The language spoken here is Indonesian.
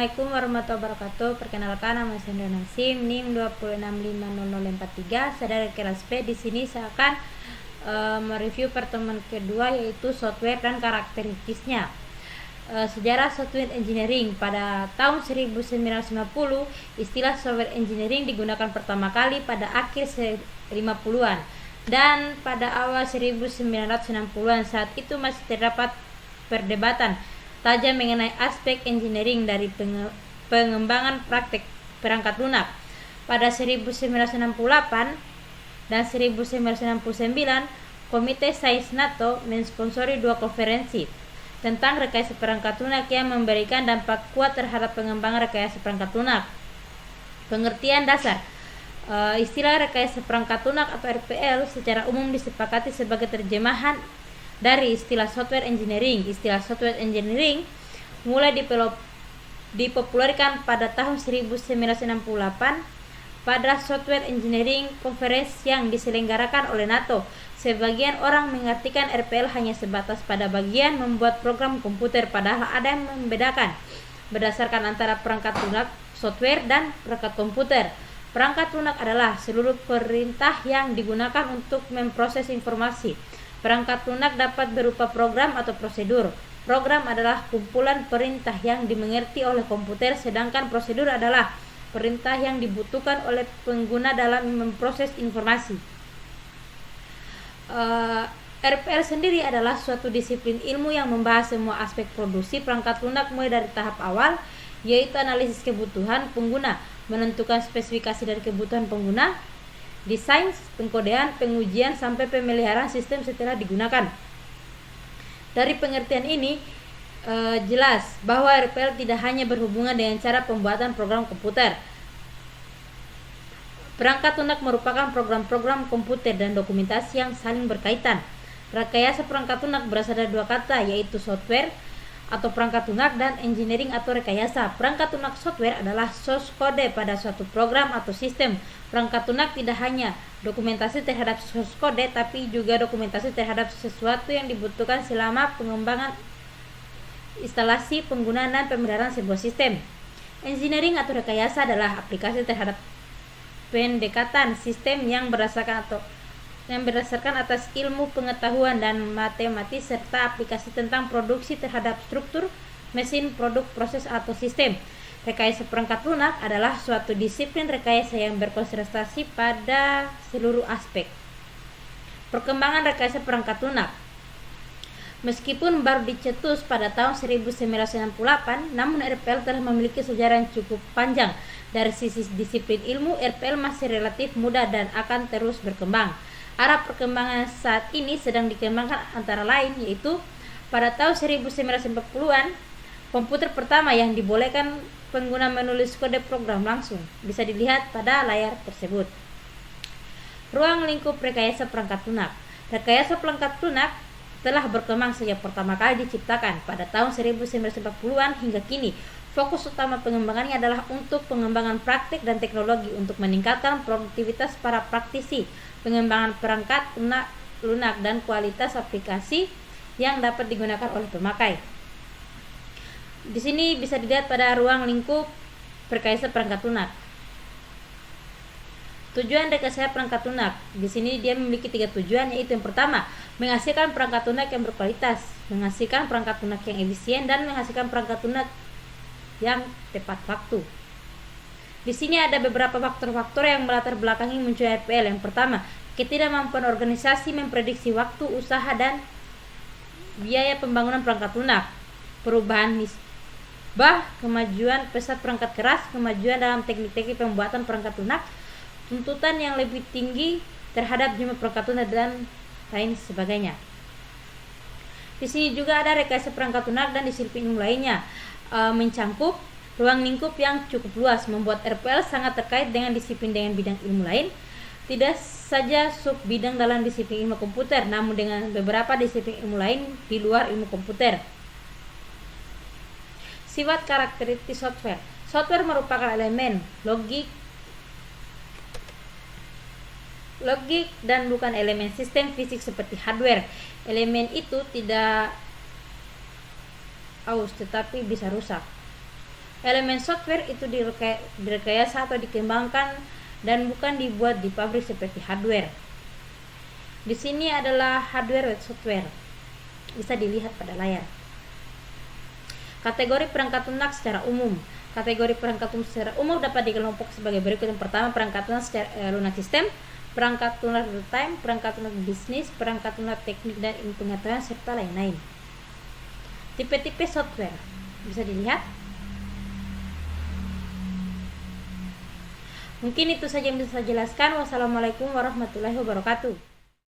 Assalamualaikum warahmatullahi wabarakatuh. Perkenalkan, nama saya Hendra Nasim, NIM 2650043. Saya dari kelas B. Di sini saya akan mereview pertemuan kedua, yaitu software dan karakteristiknya. Sejarah software engineering. Pada tahun 1950, istilah software engineering digunakan pertama kali pada akhir 50-an dan pada awal 1960-an. Saat itu masih terdapat perdebatan tajam mengenai aspek engineering dari pengembangan praktek perangkat lunak. Pada 1968 dan 1969, Komite Sains NATO mensponsori dua konferensi tentang rekayasa perangkat lunak yang memberikan dampak kuat terhadap pengembangan rekayasa perangkat lunak. Pengertian dasar istilah rekayasa perangkat lunak atau RPL secara umum disepakati sebagai terjemahan dari istilah software engineering. Istilah software engineering mulai dipopulerkan pada tahun 1968 pada Software Engineering Conference yang diselenggarakan oleh NATO. Sebagian orang mengartikan RPL hanya sebatas pada bagian membuat program komputer, padahal ada yang membedakan berdasarkan antara perangkat lunak, software, dan perangkat komputer. Perangkat lunak adalah seluruh perintah yang digunakan untuk memproses informasi. Perangkat lunak dapat berupa program atau prosedur. Program adalah kumpulan perintah yang dimengerti oleh komputer, sedangkan prosedur adalah perintah yang dibutuhkan oleh pengguna dalam memproses informasi. RPL sendiri adalah suatu disiplin ilmu yang membahas semua aspek produksi perangkat lunak mulai dari tahap awal, yaitu analisis kebutuhan pengguna, menentukan spesifikasi dari kebutuhan pengguna, desain, pengkodean, pengujian, sampai pemeliharaan sistem setelah digunakan. Dari pengertian ini jelas bahwa RPL tidak hanya berhubungan dengan cara pembuatan program komputer. Perangkat lunak merupakan program-program komputer dan dokumentasi yang saling berkaitan. Rekayasa perangkat lunak berasal dari dua kata, yaitu software atau perangkat lunak dan engineering atau rekayasa. Perangkat lunak software adalah source code pada suatu program atau sistem. Perangkat lunak tidak hanya dokumentasi terhadap source code, tapi juga dokumentasi terhadap sesuatu yang dibutuhkan selama pengembangan instalasi, penggunaan, dan pemeliharaan sebuah sistem. Engineering atau rekayasa adalah aplikasi terhadap pendekatan sistem yang berdasarkan atas ilmu pengetahuan dan matematis serta aplikasi tentang produksi terhadap struktur, mesin, produk, proses, atau sistem. Rekayasa perangkat lunak adalah suatu disiplin rekayasa yang berkonsentrasi pada seluruh aspek. Perkembangan rekayasa perangkat lunak. Meskipun baru dicetus pada tahun 1968, namun RPL telah memiliki sejarah yang cukup panjang. Dari sisi disiplin ilmu, RPL masih relatif muda dan akan terus berkembang. Arah perkembangan saat ini sedang dikembangkan antara lain, yaitu pada tahun 1940-an, komputer pertama yang dibolehkan pengguna menulis kode program langsung. Bisa dilihat pada layar tersebut. Ruang lingkup rekayasa perangkat lunak. Rekayasa perangkat lunak telah berkembang sejak pertama kali diciptakan pada tahun 1940-an hingga kini. Fokus utama pengembangannya adalah untuk pengembangan praktik dan teknologi untuk meningkatkan produktivitas para praktisi, pengembangan perangkat lunak, dan kualitas aplikasi yang dapat digunakan oleh pemakai. Di sini bisa dilihat pada ruang lingkup rekayasa perangkat lunak. Tujuan rekayasa perangkat lunak. Di sini dia memiliki 3 tujuan, yaitu yang pertama, menghasilkan perangkat lunak yang berkualitas, menghasilkan perangkat lunak yang efisien, dan menghasilkan perangkat lunak yang tepat waktu. Di sini ada beberapa faktor-faktor yang melatar belakangi munculnya RPL. Yang pertama, ketidakmampuan organisasi memprediksi waktu, usaha, dan biaya pembangunan perangkat lunak. Perubahan nisbah, kemajuan pesat perangkat keras, kemajuan dalam teknik-teknik pembuatan perangkat lunak, tuntutan yang lebih tinggi terhadap jumlah perangkat lunak, dan lain sebagainya. Di sini juga ada rekayasa perangkat lunak dan disiplin ilmu lainnya. Mencangkup ruang lingkup yang cukup luas, membuat RPL sangat terkait dengan disiplin dengan bidang ilmu lain, tidak saja sub bidang dalam disiplin ilmu komputer, namun dengan beberapa disiplin ilmu lain di luar ilmu komputer. Sifat karakteristik software. Software merupakan elemen logik dan bukan elemen sistem fisik seperti hardware. Elemen itu tidak aus tetapi bisa rusak. Elemen software itu direkayasa atau dikembangkan dan bukan dibuat di pabrik seperti hardware. Di sini adalah hardware dan software. Bisa dilihat pada layar. Kategori perangkat lunak secara umum. Kategori perangkat lunak secara umum dapat dikelompok sebagai berikut. Yang pertama, perangkat lunak sistem, perangkat lunak real time, perangkat lunak bisnis, perangkat lunak teknik dan ilmu pengetahuan, serta lain-lain. Tipe-tipe software bisa dilihat. Mungkin itu saja yang bisa saya jelaskan. Wassalamualaikum warahmatullahi wabarakatuh.